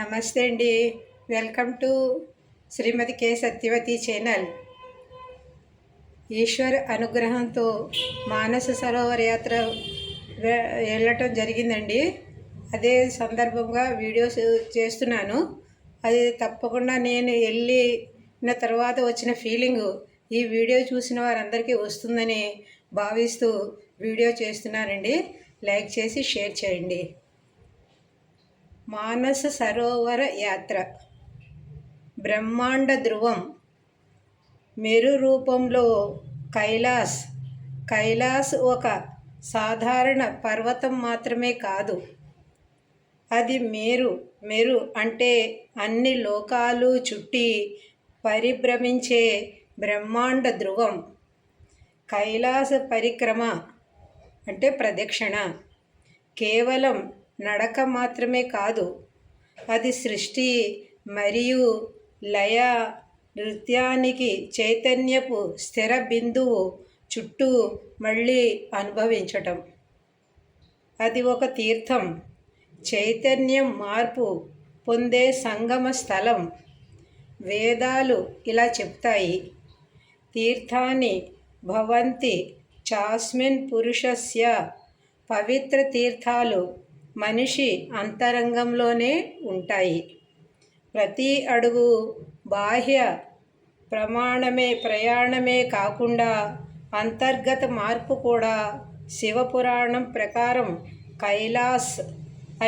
నమస్తే అండి. Welcome to Shrimati K Satyavathi channel. Eshwar అనుగ్రహంతో మానస సరోవర్ యాత్ర వెళ్ళటం జరిగిందండి. అదే సందర్భంగా వీడియోస్ చేస్తున్నాను. అది తప్పకుండా నేను వెళ్ళిన తర్వాత వచ్చిన ఫీలింగు ఈ వీడియో చూసిన వారందరికీ వస్తుందని భావిస్తూ వీడియో చేస్తున్నానండి. లైక్ చేసి షేర్ చేయండి. మానస సరోవర యాత్ర బ్రహ్మాండ ధ్రువం మెరు రూపంలో కైలాస్ ఒక సాధారణ పర్వతం మాత్రమే కాదు. అది మెరు అంటే అన్ని లోకాలు చుట్టి పరిభ్రమించే బ్రహ్మాండ ధ్రువం. కైలాస పరిక్రమ అంటే ప్రదక్షిణ కేవలం నడక మాత్రమే కాదు, అది సృష్టి మరియు లయ నృత్యానికి చైతన్యపు స్థిర బిందువు చుట్టూ మళ్ళీ అనుభవించటం. అది ఒక తీర్థం, చైతన్యం మార్పు పొందే సంగమ స్థలం. వేదాలు ఇలా చెప్తాయి, తీర్థాని భవంతి చాస్మిన్ పురుషస్య. పవిత్ర తీర్థాలు మనిషి అంతరంగంలోనే ఉంటాయి. ప్రతి అడుగు బాహ్య ప్రయాణమే కాకుండా అంతర్గత మార్పు కూడా. శివపురాణం ప్రకారం కైలాస్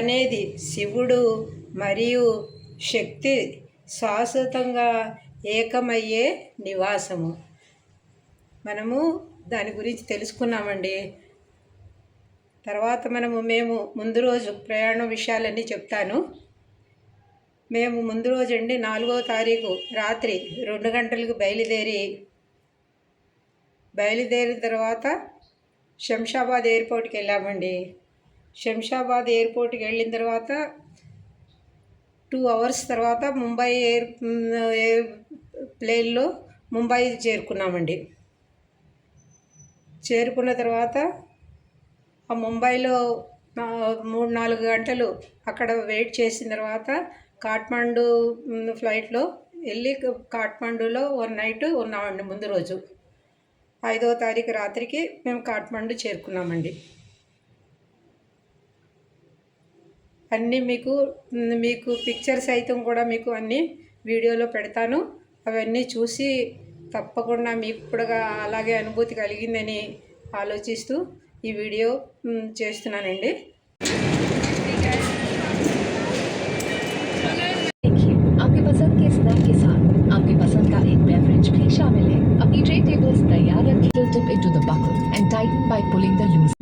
అనేది శివుడు మరియు శక్తి శాశ్వతంగా ఏకమయ్యే నివాసము. మనము దాని గురించి తెలుసుకున్నామండి. తర్వాత మేము ముందు రోజు ప్రయాణం విషయాలన్నీ చెప్తాను. మేము ముందు రోజు అండి 4వ తారీఖు రాత్రి 2 గంటలకు బయలుదేరిన తర్వాత శంషాబాద్ ఎయిర్పోర్ట్కి వెళ్ళామండి. శంషాబాద్ ఎయిర్పోర్ట్కి వెళ్ళిన తర్వాత 2 అవర్స్ తర్వాత ముంబై ప్లేన్లో ముంబై చేరుకున్నామండి. చేరుకున్న తర్వాత ఆ ముంబైలో 3-4 గంటలు అక్కడ వెయిట్ చేసిన తర్వాత కాఠ్మండూ ఫ్లైట్లో వెళ్ళి కాఠ్మండూలో 1 నైట్ ఉన్నామండి. ముందు రోజు 5వ తారీఖు రాత్రికి మేము కాఠ్మండూ చేరుకున్నామండి. అన్నీ మీకు పిక్చర్స్ అయితే కూడా మీకు అన్నీ వీడియోలో పెడతాను. అవన్నీ చూసి తప్పకుండా మీకు కూడా అలాగే అనుభూతి కలిగిందని ఆలోచిస్తూ ఈ వీడియో చేస్తున్నానండి. आपके पसंद के स्नैक के साथ आपकी पसंद का एक बेवरेज भी शामिल है. अपनी ट्रे टेबल्स तैयार रखिए. Dip into the buckle and tighten by pulling the loose.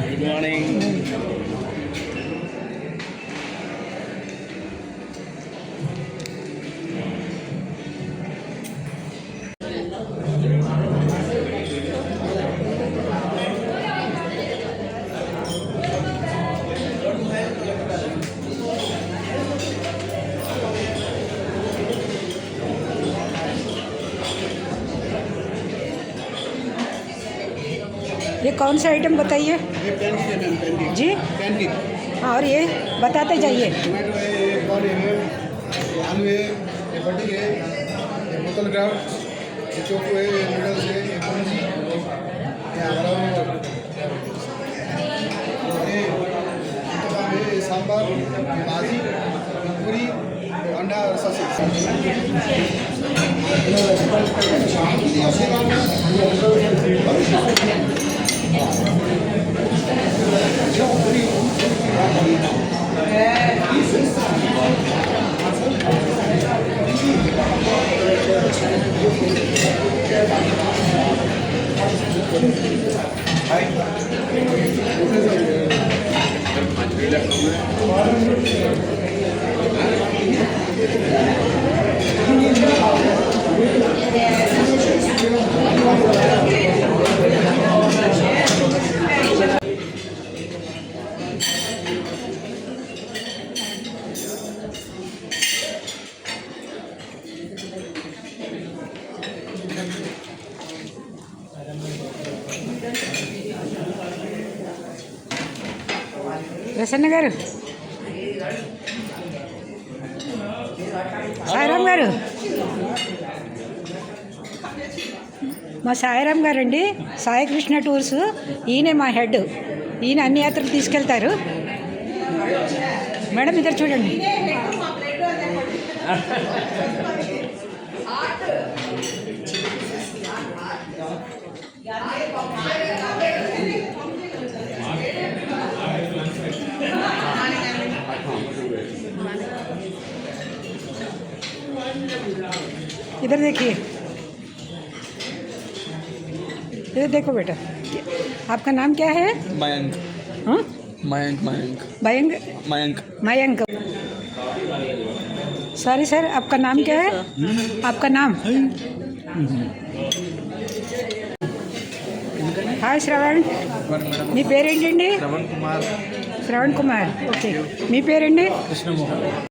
Good morning. ये कौन सा आइटम बताइए ये पैन केक है मैम, पैन केक। जी पैन केक। हाँ, और ये बताते जाइए। टोमेटो है, ये कॉर्न है, ये आलू है, ये बटिंग है, ये बोतल ग्राउंड, ये चोको है, ये नूडल्स है, ये पंजी, ये हमारा ये उत्तपम है, ये सांभर, ये भाजी, ये पूरी, ये अंडा और सॉसेज। ప్రసన్న గారు, సాయిరామ్ గారు, మా సాయిరామ్ గారు అండి, సాయి కృష్ణ టూర్స్. ఈయనే మా హెడ్. ఈయన అన్ని యాత్రలు తీసుకెళ్తారు. మేడం ఇద్దరు చూడండి. इधर देखिए, इधर देखो बेटा। आपका नाम क्या है? Mayank. हाँ? Mayank. Mayank. Mayank. Mayank. Sorry sir, आपका नाम क्या है? आपका नाम? హాయ్ శ్రవణ్, మీ పేరేంటండి? Ravan Kumar. Shravan Kumar. Okay, మీ పేరండి? Krishna Mohan.